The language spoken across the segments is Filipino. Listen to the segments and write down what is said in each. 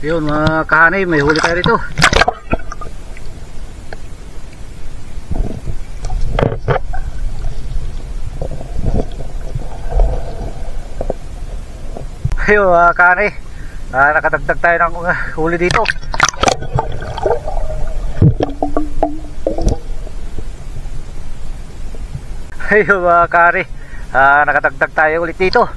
Yun mga kahanay, may huli tayo rito. Ayun mga kahanay, nakadagdag tayo ng huli dito. Ayun mga kahanay, nakadagdag tayo ulit dito.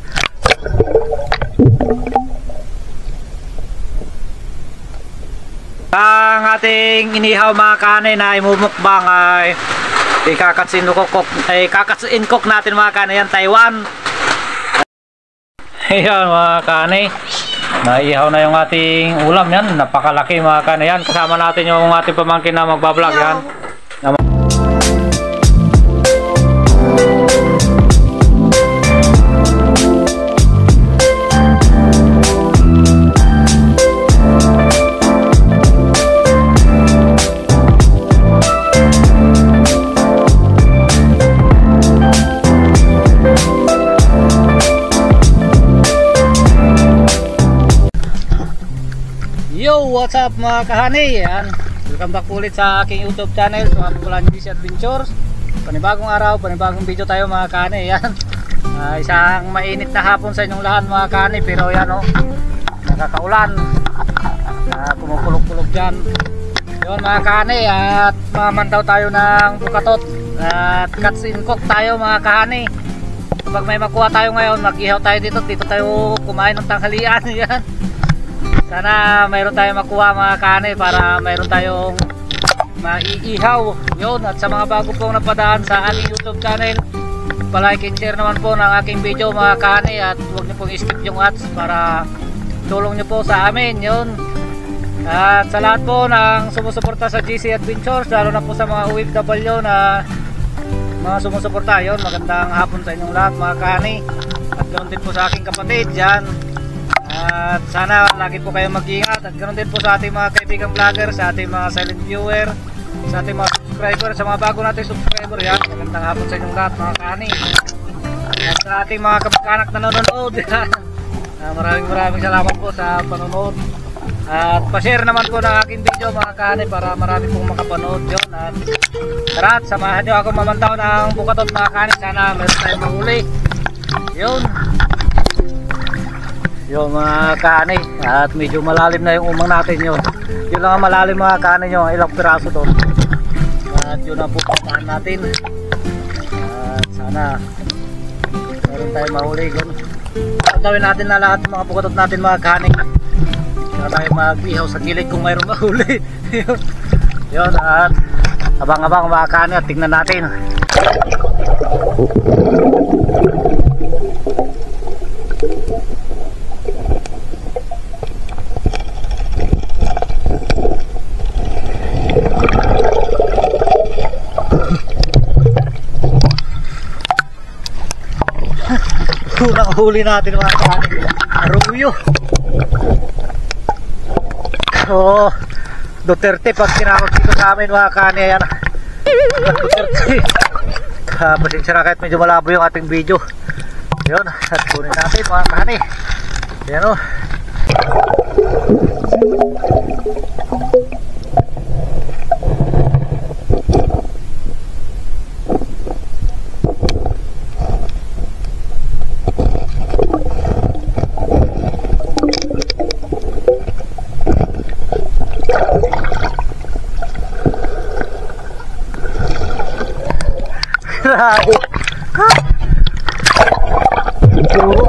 Ang ating inihaw mga kahanay na imumukbang ay kakatsin cook natin mga kahanay, yan Taiwan. Ayan mga kahanay, naihaw na yung ating ulam, yan napakalaki mga kahanay. Yan kasama natin yung ating pamangkin na magbablog yan. Yo, what's up mga kahanay? Yan, welcome back ulit sa aking YouTube channel, sa Pulan GC Adventures. Panibagong araw, panibagong video tayo mga kahanay. Yan, isang mainit na hapon sa inyong lahat mga kahanay. Pero yan o, nakakaulan, kumukulog-kulog dyan. Yun mga kahanay, at mamandaw tayo ng bukatot at cuts in cook tayo mga kahanay. Kapag may makuha tayo ngayon, mag-ihaw tayo dito. Dito tayo kumain ng tanghalian. Yan, sana mayroon tayong makuha mga kahanay para mayroon tayong maiihaw. Yun, at sa mga bago pong napadaan sa aking YouTube channel, palike and share naman po ng aking video mga kahanay, at huwag niyo pong skip yung ads para tulong niyo po sa amin. Yun, at sa lahat po ng sumusuporta sa GC Adventures, lalo na po sa mga OFW na mga sumusuporta, yun, magandang hapon sa inyong lahat mga kahanay. At ganoon din po sa aking kapatid dyan. At sana lagi po kayong mag-iingat. At ganoon din po sa ating mga kaibigang vlogger, sa ating mga silent viewer, sa ating mga subscriber, sa mga bago nating subscriber. Yan, magandang hapon sa inyong lahat mga kahanay. At sa ating mga kamag-anak na nanonood, maraming salamat po sa panonood. At pa-share naman po ng aking video mga kahanay para marami pong makapanood. Yun, at tara, samahan nyo ako mamantaw ng bukatot mga kahanay. Sana meron tayong mahuli. Yun mga kahanay, at medyo malalim na yung umang natin. Yun lang ang malalim mga kahanay nyo, ilang piraso doon. At yun ang pupuntahan natin. At sana meron tayong mahuli. Gawin natin na lahat ng mga bukatot natin mga kahanay. Sana tayo mag-ihaw sa gilid kung mayroong mahuli. Yun, at abang-abang mga kahanay, at tingnan natin. Unang huli natin mga kahanay, aruyo. Oh, Duterte pag tinawag dito sa amin mga kahanay. Yan, Duterte. Pasensya na kahit medyo malabo yung ating video. Yun, at kunin natin mga kahanay. Yan o.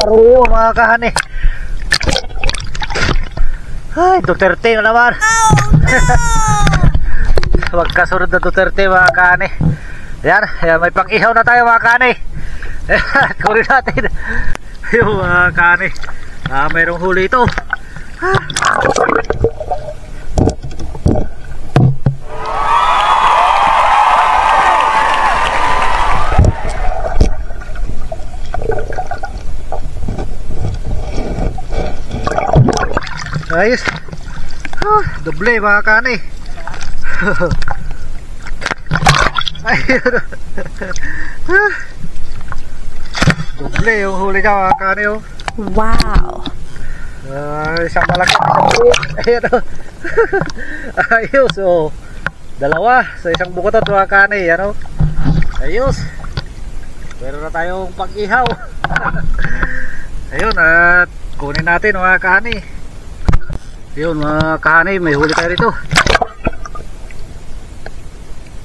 Aruyo mga kahanay. Ay, Duterte na naman. Huwag kasunod na Duterte mga kahanay. Yan, may pang-ihaw na tayo mga kahanay. Kunin natin yung mga kahanay. Mayroong huli ito. Ayos. Doble mga kahanay. Ayun. Doble yung huli niya mga kani oh. Wow. Isang malaki, isang buo. Ayan oh. Ayos oh. Dalawa sa isang bukatot mga kani. Yan oh. Ayos. Meron na tayong pag-ihaw. Ayun at kunin natin mga kani. Ayun mga kani, may huli tayo dito.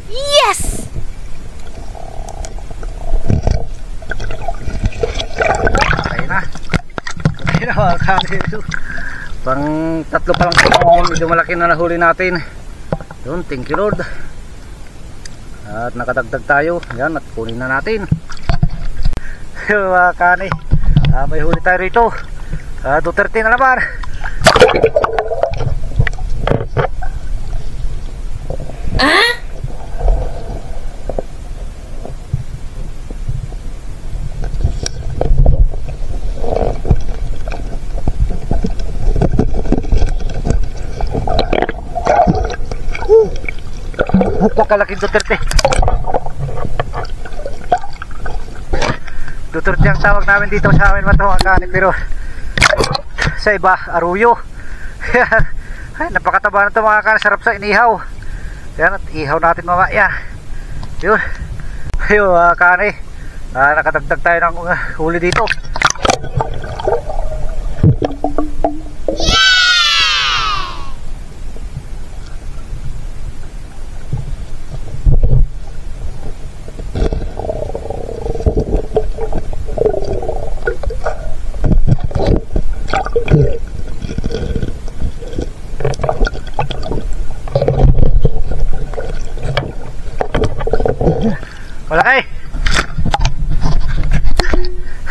Yes! Ayun na. Ayun na mga kani. Pang tatlo pa lang ito. Medyo malaki na nahuli natin. Yun, thank you Lord. At nakadagdag tayo. Yan, at kunin na natin. Ayun mga kani. May huli tayo rito. Duterte na naman. Napakalaking Duterte. Duterte ang tawag namin dito sa amin mga kani, pero sa iba aruyo. Ay, napakataba na ito mga kani, sarap sa inihaw. Yan, at ihaw natin mamaya. Yun. Ayun mga kani, nakadagdag tayo ng huli dito. Malaki.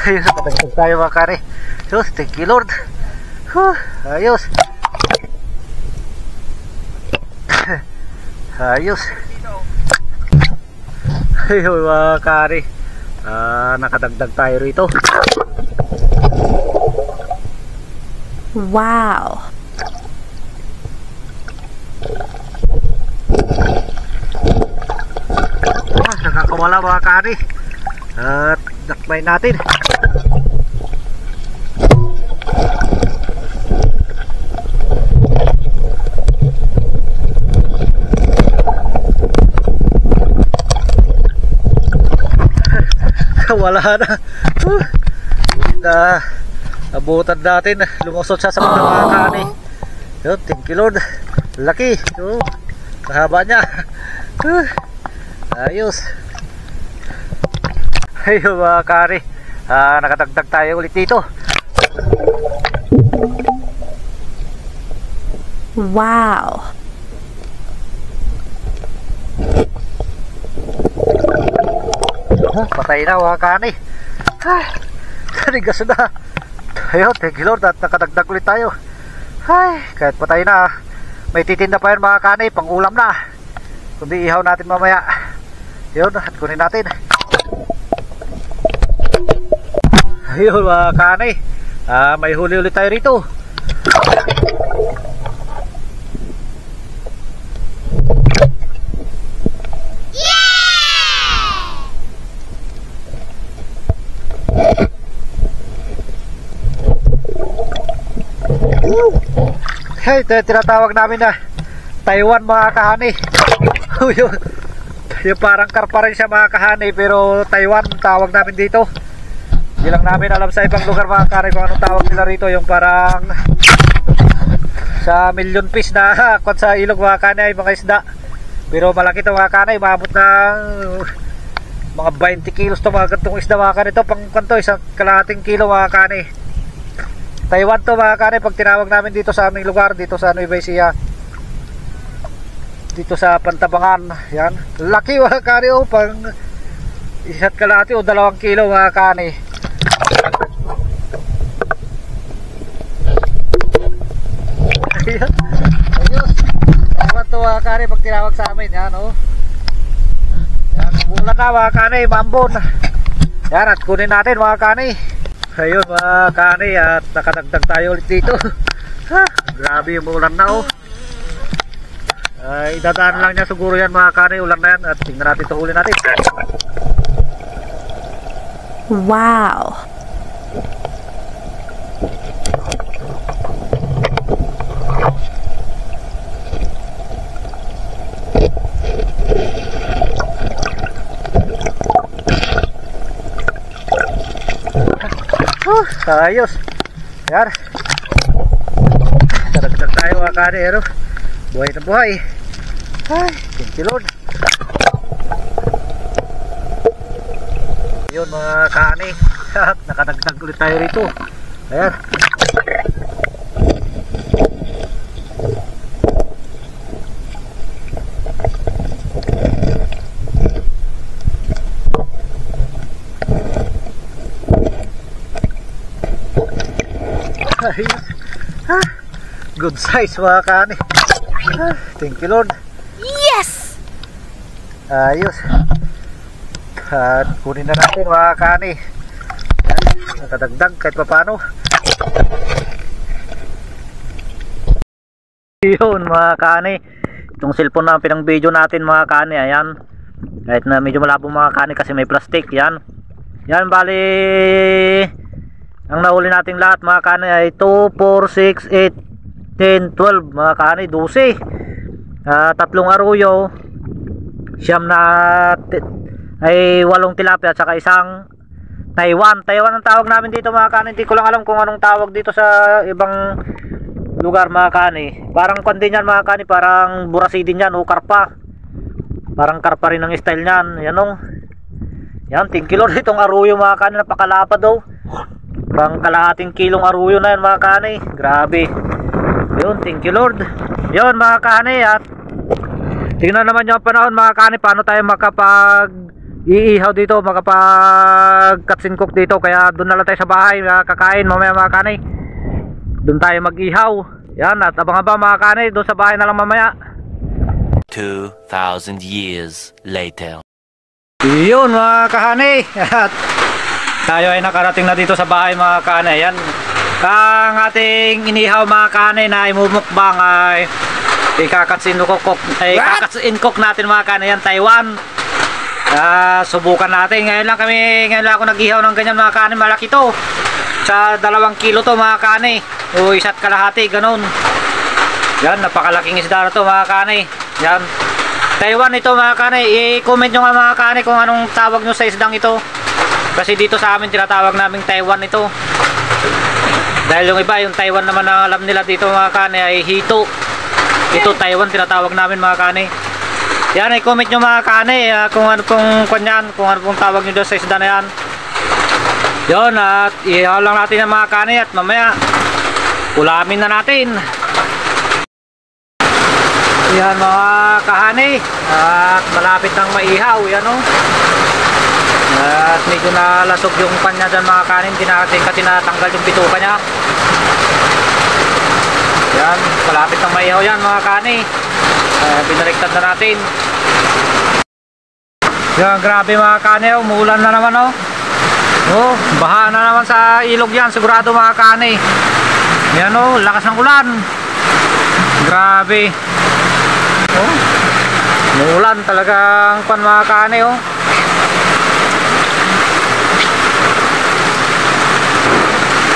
Ayos, nakadagdag tayo mga kani. So, thank you Lord. Ayos. Ayos. Ayun mga kani, nakadagdag tayo rito. Wow. Nakakawala mga kani. At dakbay natin. Wala na. Abutan natin. Lumusot siya sa mga kani. Yun, thank you Lord. Laki. Kahaba niya. Ayos. Ayun mga kani, nakadagdag tayo ulit dito. Wow. Patay na mga kani. Nanigas na. Ayun, thank you Lord, at nakadagdag ulit tayo. Ay, kahit patay na, may titinda pa yan mga kani, pang ulam na. Kundi ihaw natin mamaya. Yun, at kunin natin. Ayun mga kani, may huli ulit tayo rito. Hey, ito yung tinatawag namin na Taiwan mga kahani. Yung parang karpa rin siya mga kahani, pero Taiwan tawag namin dito. Hindi lang namin alam sa ibang lugar mga kahani kung anong tawag nila rito. Yung parang sa million piece na kung sa ilog mga kahani ay mga isda. Pero malaki ito mga kahani, maabot ng mga 20 kilos ito mga gantong isda mga kahani. Ito pang kanto, isang kalahating kilo mga kahani. Taiwan to mga kahani pag tinawag namin dito sa aming lugar, dito sa Nueva Ecija, dito sa Pantabangan. Yan, laki mga kahani, oh, pang isa't kalahati o 2 kilo mga kahani. Ayos, Taiwan to mga kahani pag tinawag sa amin. Yan, oh, yan, bulan na mga kahani, mambon. Yan, at kunin natin mga kahani. Ayun mga kahani, at nakadagdag tayo ulit dito. Grabe yung ulan na, oh. Idadaan lang niya siguro yan mga kahani, ulan na yan. At tingnan natin ito, huli natin. Wow. Ayos. Yan. Daragdag tayo mga kanero. Buhay na buhay. Ay, thank you Lord. Yun mga kani. Nakadagdag ulit tayo rito. Ayan. Ayos. Good size mga kani. Thank you Lord. Yes! Ayos. At kunin na natin mga kani. Nakadagdag kahit papano. Yun mga kani. Itong cellphone na pinang video natin mga kani. Ayan. Kahit na medyo malabo mga kani kasi may plastic. Yan. Yan bali. Ang nahuli nating lahat mga kani ay 2, 4, 6, 8, 10, 12 mga kani. 12. Tatlong aruyo. Siyam na ay 8 tilapia at saka isang Taiwan. Taiwan ang tawag namin dito mga kani. Hindi ko lang alam kung anong tawag dito sa ibang lugar mga kani. Parang kwan din yan mga kani. Parang burasi din yan o karpa. Parang karpa rin ang style nyan. Yan o. Yan, 10 kilo itong aruyo mga kani. Napakalapad daw. Parang kalahating kilong aruyo na yan mga kani. Grabe. Yun, thank you Lord. Yun mga kani. At tingnan naman yung panahon mga kani. Paano tayo makapag iihaw dito, makapag katsin cook dito. Kaya doon na lang tayo sa bahay kakain mamaya mga kani. Doon tayo mag-ihaw. Yan, at abang-abang mga kani. Doon sa bahay na lang mamaya. 2,000 years later. Yun mga kahani. At tayo ay nakarating na dito sa bahay mga kahani. Yan. Ang ating inihaw mga kahani na imumukbang ay ikakatsin cook natin mga kahani. Yan, Taiwan. Subukan natin. Ngayon lang ako nag-ihaw ng ganyan mga kahani. Malaki to. Sa 2 kilo to mga kahani. O 1 kalahati, ganun. Yan, napakalaking isda na to mga kahani. Yan. Taiwan ito mga kahani. I-comment nyo nga mga kahani kung anong tawag nyo sa isdang ito. Kasi dito sa amin tinatawag namin Taiwan ito. Dahil yung iba, yung Taiwan naman ang alam nila dito mga kani ay hito. Ito Taiwan tinatawag namin mga kani. Yan, i-comment nyo mga kani kung ano pong kanyan, kung ano pong tawag nyo doon sa isda na yan. Yun, at ihaw lang natin ang mga kani at mamaya ulamin na natin. Yan mga kahani. At malapit nang maihaw. Yan o. At medyo nalasog yung pan niya dyan mga kanin. Hindi natin kasi natanggal yung bituka niya. Yan, malapit ng maihaw yan mga kani. Binaliktad na natin. Yan, grabe mga kani. Umuulan na naman o. Oh, baha na naman sa ilog yan. Sigurado mga kani. Yan o, lakas ng ulan. Grabe. Oh, umuulan talagang pan mga kani o.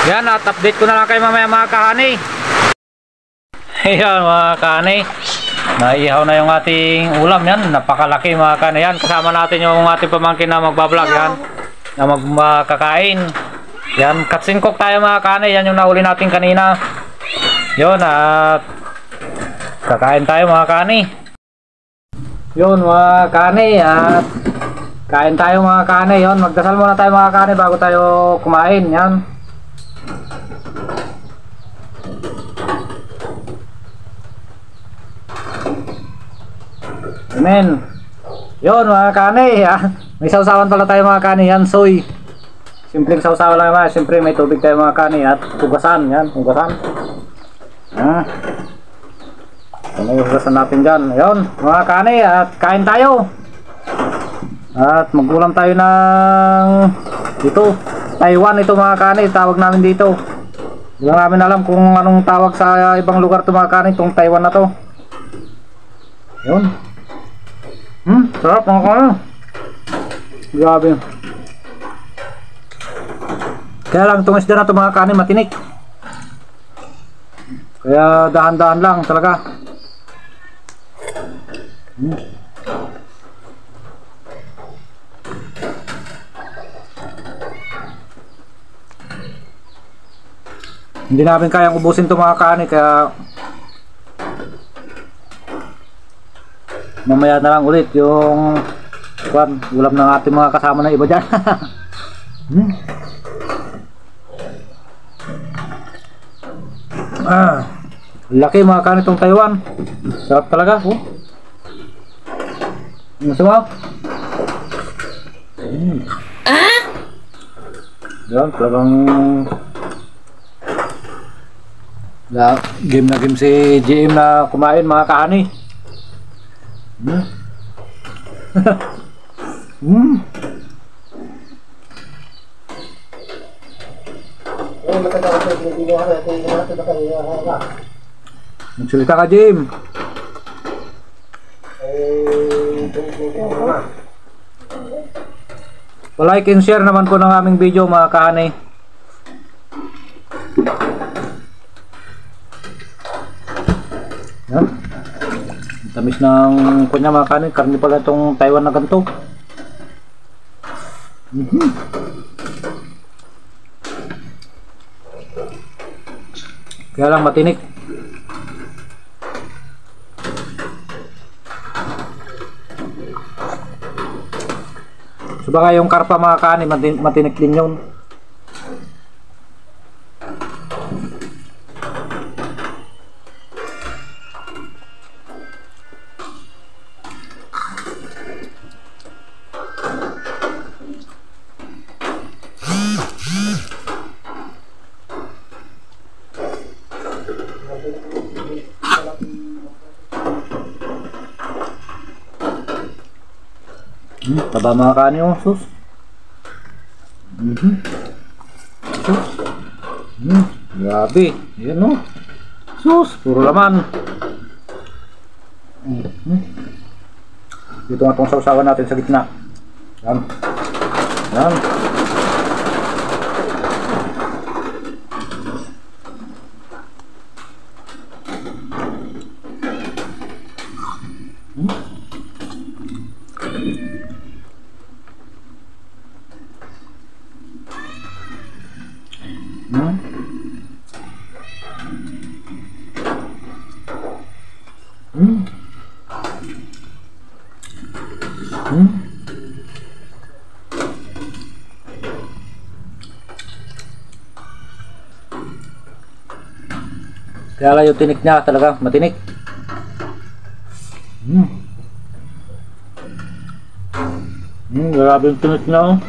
Yan, at update ko na lang kayo mamaya mga kahani. Ayan mga kahani, naihaw na yung ating ulam. Yan, napakalaki mga kahani. Yan, kasama natin yung ating pamangkin na magbablog. Yan, na magkakain. Yan, katsin cook tayo mga kahani. Yan yung nahuli natin kanina. Yun, at kakain tayo mga kahani. Yun mga kahani, at kain tayo mga kahani. Yun, magdasal muna tayo mga kahani bago tayo kumain. Yan. Amen. Yun mga kani. May sausawan pala tayo mga kani. Yan, soy. Simpleng sausawan lang mga. Siyempre may tubig tayo mga kani. At hugasan. Yan, hugasan. Ano yung hugasan natin dyan. Yun mga kani. At kain tayo. At magulam tayo ng dito Taiwan ito mga kani. Tawag namin dito. Hindi lang namin alam kung anong tawag sa ibang lugar ito mga kani. Itong Taiwan na to. Yun. Sarap mga kani. Grabe. Kaya lang itong isda na ito mga kanin matinik. Kaya dahan-dahan lang talaga. Hindi namin kayang ubusin ito mga kanin, kaya mamaya na lang ulit yung ulam ng ating mga kasama na iba dyan. Laki mga kanin itong Taiwan. Sarap talaga. Masama. Yan, talagang game na game si GM na kumain mga kaani. Magsalita ka, Jim. Like and share naman po ng aming video mga kaani. Yan. Tamis ng kunya mga kanin. Karni pala itong Taiwan na ganito. Kaya lang matinik. So baka yung karpa mga kanin matinik din yun. Taba mga kanin oh, sus. Sus. Grabe. Yan oh. Sus, puro laman. Dito nga itong sausawan natin sa gitna. Yan. Yan. Kaya lang yung tinik niya talaga matinik. Grabe yung tinik niya oh.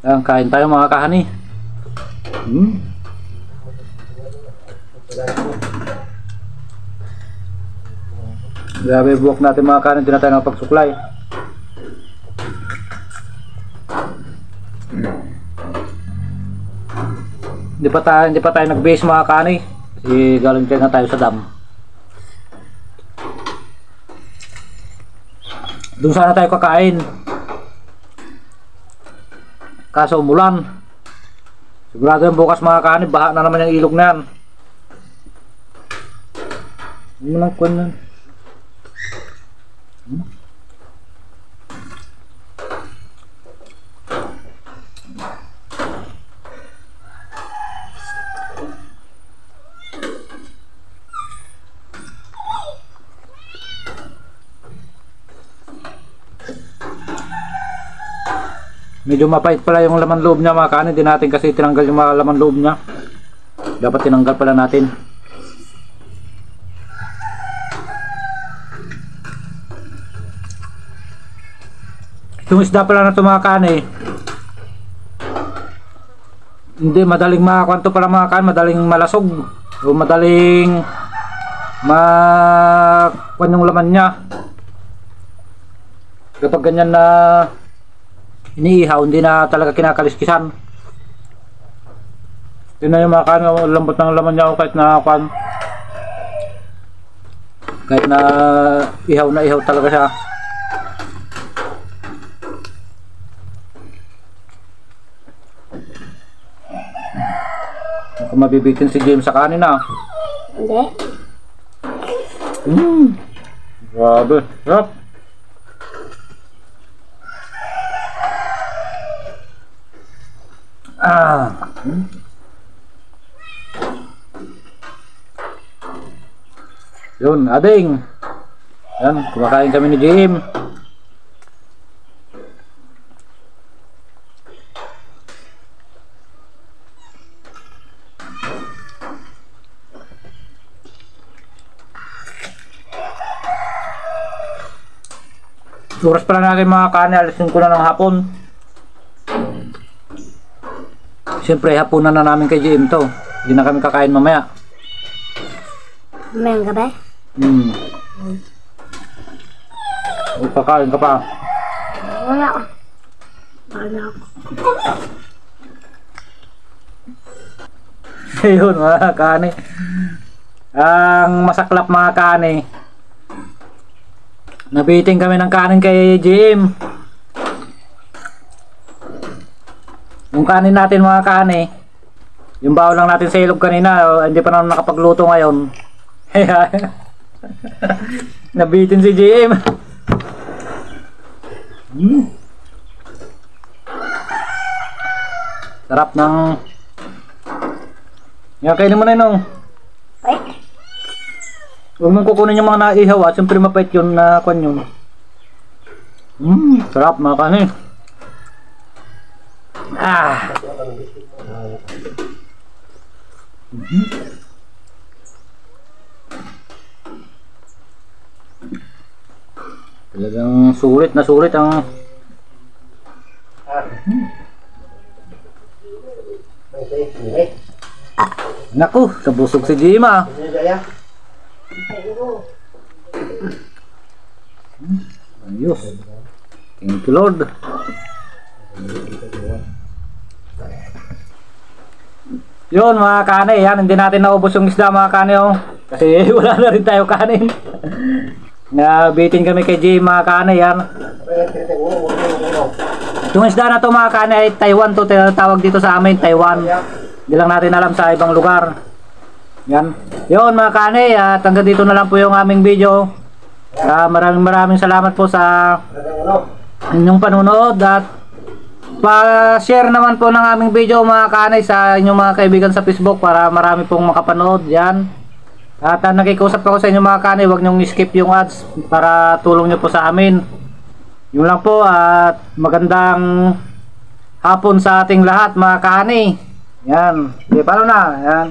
Ayan, kain tayo mga kahani. Grabe buwak natin mga kahani, hindi na tayo nakapagsuklay. Hindi pa tayo nag-base mga kahani. Kasi galing na tayo sa dam. Doon sana tayo kakain. Kaso umulan. Sigurado yung bukas mga kahani, baha na naman yung ilog na yan. Ano lang kwan yan? Medyo mapait pala yung laman loob niya mga kaani. Hindi natin kasi tinanggal yung mga laman loob niya. Dapat tinanggal pala natin. Yung isda pala na ito mga kaani, hindi madaling makakwanto pala mga kaani. Madaling malasog o madaling makwan yung laman niya. Kapag ganyan na iniihaw, hindi na talaga kinakaliskisan. Yun na yung mga kaani, lambot ng laman niya kahit na kwan, kahit na ihaw talaga siya. Kung mabibitin si James sa kanin na. Hindi. Grabe. Sarap. Yun, ading. Yan, kumakain kami ni Jim. Oras pala natin mga kanin, alisin ko na ng hapon. Siyempre, hapunan na namin kay JM to. Hindi na kami kakain mamaya. Mamayang gabi? O, kakain ka pa. Wala ako. Wala ako. Ayun mga kanin. Ang masaklap mga kanin, nabiting kami ng kanin kay JM. Yung kanin natin mga kanin, yung baon lang natin sa ilog kanina, hindi pa naman nakapagluto ngayon. Nabitin si JM. Sarap ng... Yan, kainin mo na yun. Ay. Huwag mong kukunin yung mga naihaw at siyempre mapait yun na kwan yun. Sarap mga kanin. Talagang sulit na sulit ang naku, kabusog si Jima. Ayos. Thank you Lord. Yun mga kane, yan, hindi natin naubos yung isda mga kane oh. Kasi wala na rin tayo kanin. Nabitin kami kay Jay mga kane yan. Yung isda na to mga kane ay Taiwan to, tawag dito sa amin, Taiwan. Hindi lang natin alam sa ibang lugar. Yan. Yun mga kane, at hanggang dito na lang po yung aming video. Maraming salamat po sa inyong panunood at pa-share naman po ng aming video mga kanay sa inyong mga kaibigan sa Facebook para marami pong makapanood. Yan. At nakikusap ako sa inyong mga kanay, huwag nyong skip yung ads para tulong nyo po sa amin. Yun lang po at magandang hapon sa ating lahat mga kanay. Yan. Okay, paano na? Yan.